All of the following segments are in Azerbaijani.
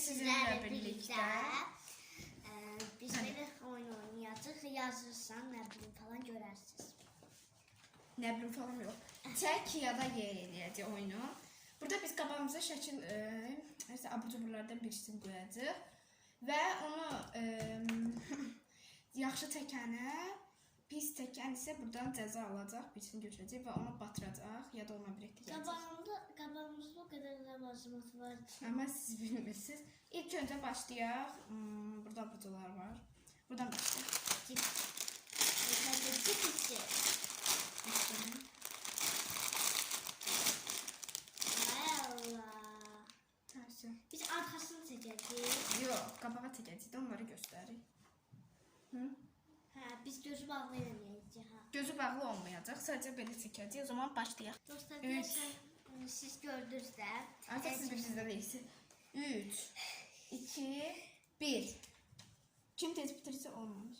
sizinle birlikte. Biz böyle oyun oynayacağız. Yazırsan ne bileyim falan görərsiniz. Ne bileyim falan yok. Tek ya da Y eləyəcək oyunu. Burada biz qabağımıza şəkil abur-cuburlardan birisini qoyacağıq və onu yaxşı çəkənə, pis çəkən isə buradan cəza alacaq, birisini götürəcək və onu batıracaq ya da ona bir etdirəcək. Qabağımızda o qədər ləvazimat var. Amma siz bilmirsiniz. İlk öncə başlayaq. Burada abur-cuburlar var. Buradan başlayaq. Biz arkasını çəkəcəyik. Yox, qabağa çəkəcəyik də onları göstərik. Hə, biz gözü bağlı eləyəcəyik. Gözü bağlı olmayacaq, sadəcə belə çəkəcəyik. O zaman başlayaq. Dostlar, siz gördünüz də. Artıq siz bizdə deyirsiniz. 3, 2, 1. Kim tez bitirirsə olmamış.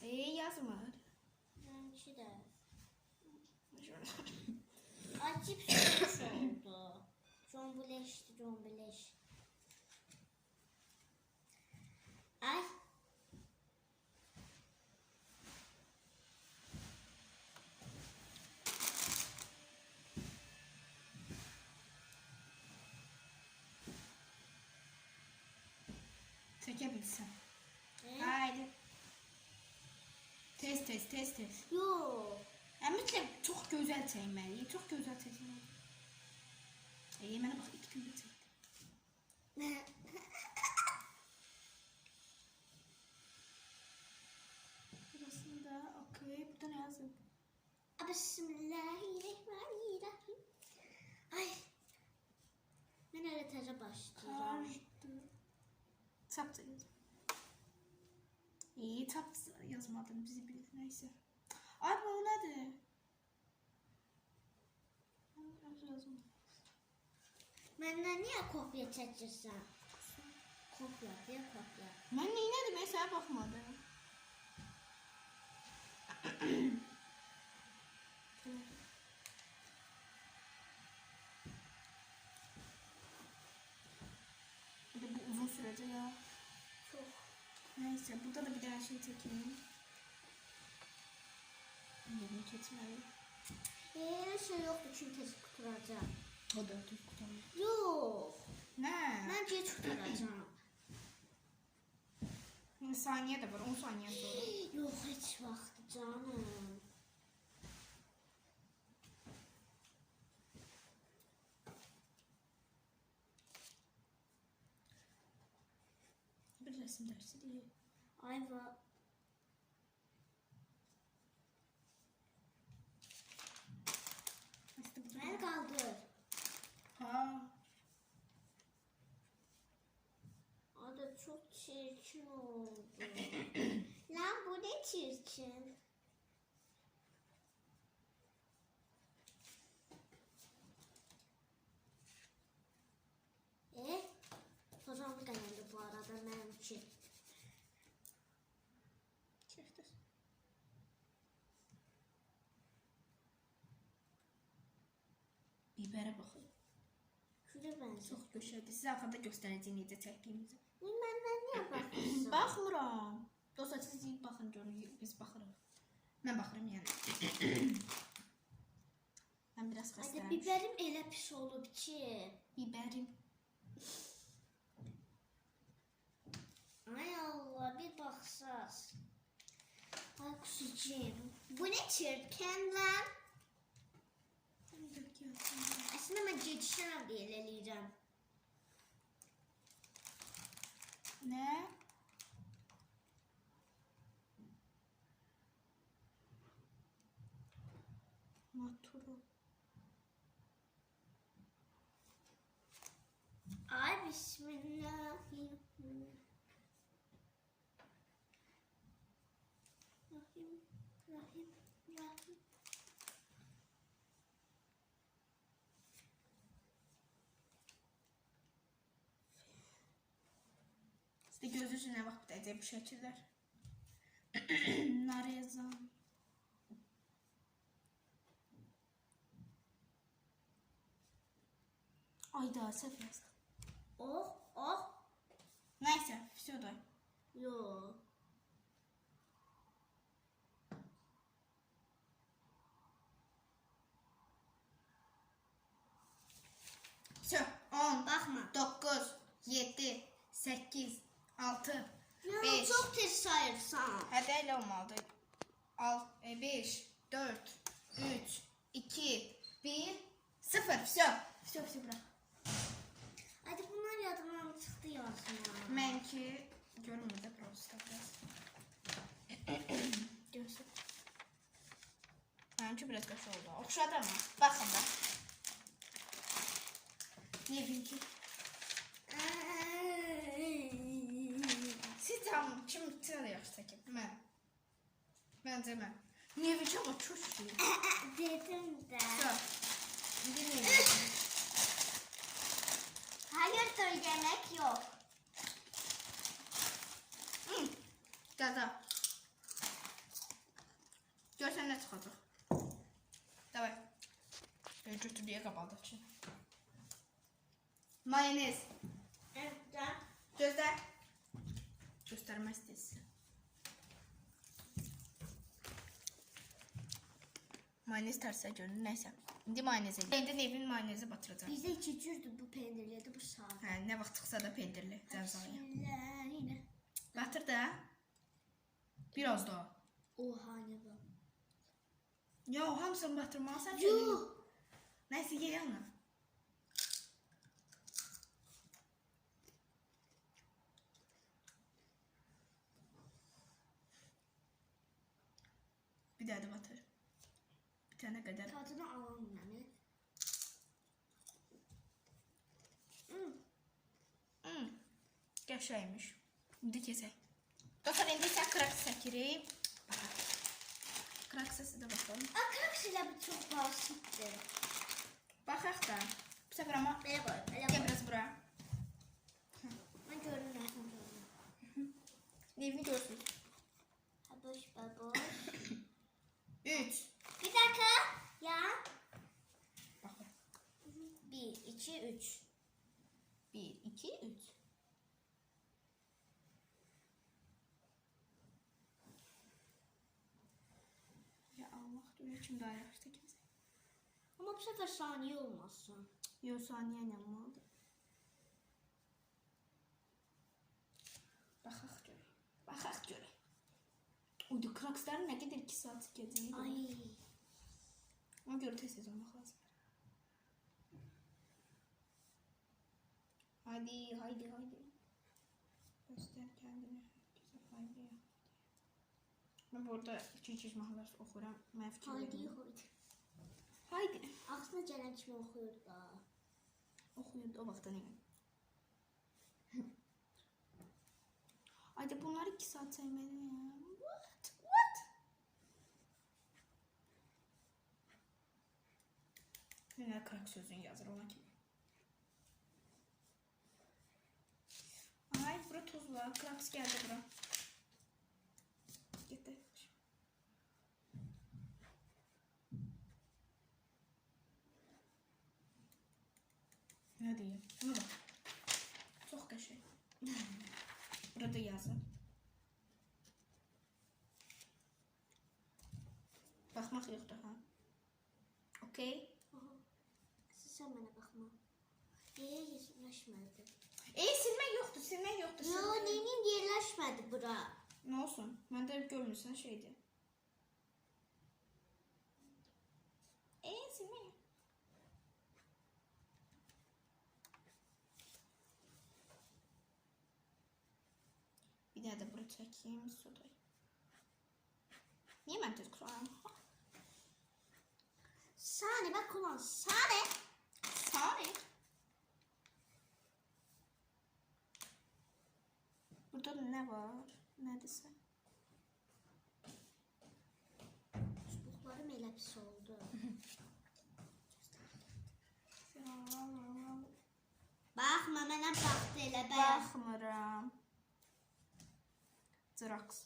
Yazmır. Mənimki də. Ay, cips oldu. Jombileş. Ay. Çekebilirsin. Haydi. Tez. Yox. Mütləq çox gözəl çəkməliyik. Çox gözəl çəkməliyik. Mənə bax, 2 gündə çəkdim. Burasında, okey. Burada nə yazıb? Bismillahirrahmanirrahim. Ay. Mən elə təzə başlayacağım. Çap da yazım. Çap yazmadım, bizi bilir, neyse. Ay, bu nədir? Yazmadım. Məndən niyə kopya çəkirsən? Kopya. Mən neynədim? Mən sənə baxmadım. Bu uzun sürəcək ya. Çox. Neyse, burada da bir daha şey çəkeyim. Yerini keçməliyim. Şey yoxdur, çünki tez quturacaq. O da düz qutamıyor. Yox. Nə? Mən gec quturacağım. Saniye de var, 10 saniye sonra. Yox, heç vaxt canım. Bir resim dersi değil. Ayva. Məni qaldır. Ha. Adı çok çirkin oldu. Lan bu ne çirkin? Hocam geldi bu arada benimki. Çektir. Bibere bakın. Şurada benziyor. Çok göşerdi. Size arkada göstereceğim necə çəkdiyimizi. Məndən niyə baxırsan? Baxmıram. Dostlar, siz ilk baxın görün, biz baxırıq. Mən baxıram yəni. Mən biraz xəstəyəm. Biberim elə pis olub ki. Biberim. Ay Allah, bir baxsaz. Ay kusucuğum. Bu ne çirkin lan? Aslında mən geçişəm deyə eləyirəm. Ne? Maturu. Ay bismillahirrahmanirrahim. Rahim. İşte gözü ne vaxt bitəcək bu şəkillər. Narezan. Ayda səhv yazdım. Oh. Neyse, все da. Yo. Все, 10, Baxma. 9, 7, 8, 6, Ya 5. çok tez sayırsan. Hadi elə olmalıdır. 5, 4, 3, 2, 1, 0. Все. Все bırak. Hadi bunlar yadımdan çıxdı yazma. Mən ki görmürdə prosta biraz. Görsün. Mənimki biraz qaş oldu. Oxşadı mı? Baxın da. Ne bileyim ki. Siz tam kim tığla yaxşı çəkib? Mən. Məncə mən. Ne bileyim ama çok şey. Dedim də. Все. Dinleyin. Hayır söylemek yok. Dada. Görsən nə çıxacaq? Davay. Götürdüyə qabaldı ki. Mayonez. Evet. Gözlə. Göstərmək istəyirsən. Mayonez tərsə görünür. Nəysə. İndi mayonez edir. İndi Nevin mayonezi batıracaq. Bizde iki cürdür bu peynirli bu sağ. Hə, nə vaxt çıxsa da pendirli. Cəzaya. Yine. Batır da. Biraz daha. Oha ne bu? Ya hamısını batırmalısan. Yuh. Nəysə ye yanına. Bir daha da batır. Bir tane kadar. Tadını alalım yani. Qəşəymiş. İndi kesək. Dostlar, indi isə kraks çəkirik. Kraksası da baxalım. Arkadaşlar bu çok basittir. Baxaq da. Bu səfər amma Böyle koy. Böyle gəl koy. biraz bura. Ben görünürüm. Nevini görsün. Baboş baboş. 3. Bir dakika. Ya. Baxaq. 1, 2, 3. 1, 2, 3. Ya Allah, dur kim daha yaxşı çəkəcək. Ama bu sefer saniye olmasın. Yox, saniyə ilə olmalıdır. Baxaq görək. Baxaq görək. Uydu, kraksların nə qədər 2 saat çəkəcək? Ay. Ona görə tez-tez olmaq lazım. Haydi. Göster kendini. Güzel, haydi. Ben burada iki mahalar okuram. Mən fikir Haydi verirəm. haydi. Haydi. Aslında gelen kimi oxuyur da. Oxuyurdu o vaxtda nə? Haydi bunları 2 saat çəkməliyəm. What? Yenə krak sözünü yazır ona kimi. Ay, bura tuz var. Kraks geldi bura. Gitti. Ne diyeyim? Buna bak. Çok qəşəng. Burada yazın. Baxmaq yoxdur ha. Okey? Sen bana bakma. Yerleşmedi. Silmək yoxdur, silmək yoxdur. Yo, neyin yerleşmedi bura. Nə olsun? Məndə görmürsən şeydir. Silmək. Bir daha da bura çəkeyim, suday. Niyə mən tez qurayım? Sani bak ulan Sani. Sari. Burada nə var? Nədirsə? Çubuklarım elə pis oldu. Bakma mənə baxdı elə bəyaz. Baxmıram. Xerox.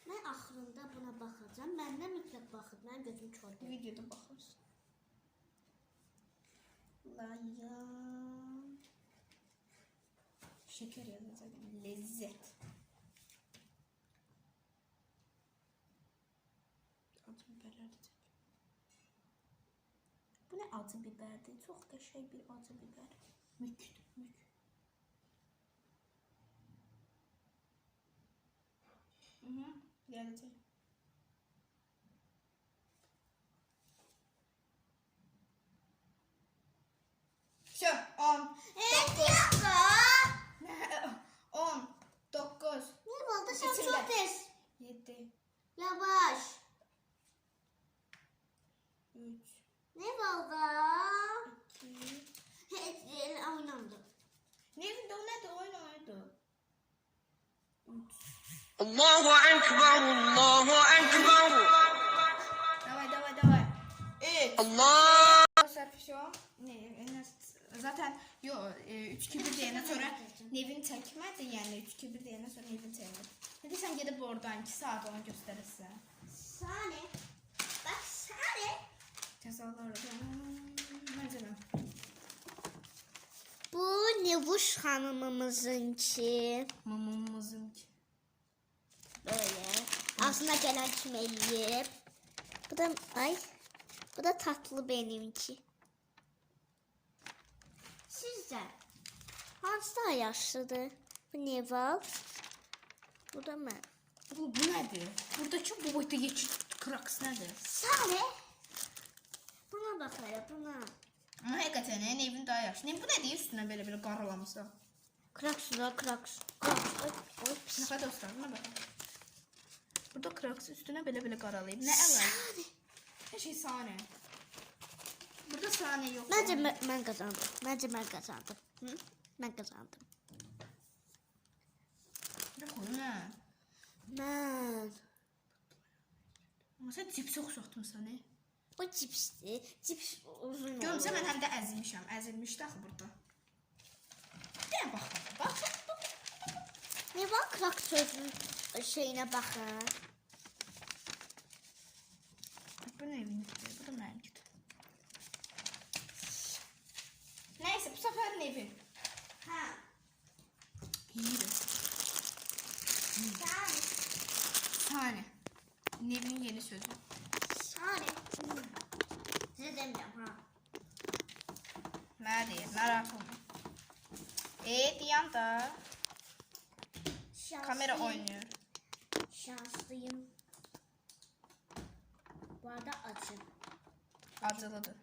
Mən axırında buna baxacağam. Məndən mütləq baxıb. Mən gözüm çoxdur. Videoda baxırsın. alayım. Şeker yazacağım. Lezzet. Acı biberler de çek. Bu ne acı biberdi? Çok qəşəng bir acı biber. Mük. Gelecek. Şu 10. Ya. 10. 9. Ne oldu sen İçinde. çok tez. 7. Yavaş. 3. Ne oldu? 2. Hiç oynamadım. Ne bileyim o ne de oyun oydu. 3. Allahu Ekber, Allahu Ekber. Давай. 3. Allah. Serpişon. Ne? Zaten yo 3-2-1 diyene sonra Nevin çekmedi yani 3-2-1 diyene sonra Nevin çekmedi. Hadi sen gidip oradan 2 saat onu gösterirsin. Sani. Bak Sani. Cezalar. Malzeme. Bu Nevuş hanımımızınki. Mamamızınki. Böyle. Aslında gelen kim eləyib. Bu da tatlı benimki. Sizce hansı daha yaşlıdır? Bu Neval. Bu da mən. Bu nedir? Buradaki bu boyutta geçit kraks nedir? Sani. Buna bak hele buna. Ama hakikaten Nevin daha yaşlı. Ne bu ne diye üstüne böyle qaralamışsa. Kraks. Oy pis. Ne kadar dostlar buna bak. Burada kraks üstüne böyle qaralayıb. Ne əvəl? Sani. Her şey sahne. Burada sahne yok. Bence ben kazandım. Hı? Ben kazandım. Ne konu ne? Ben. Ama sen cips oxşatdın səni. O cipsti. Cips uzun Görmüsən olur. mən həm də əzilmişəm. Əzilmişdi axı burada. Deyən bax. Ne var krak sözün şeyine bakın. Bu ne evinlikdir? Bu da mənimkidir. Neyse bu sefer Nevin. Ha. Yiyir. Sani. Sahne. Nevin'in yeni sözü. Sani. Size demeyeceğim ha. Nerede? Merak olma. Diyan da kamera oynuyor. Şanslıyım. Bu arada acı. Acılıdır.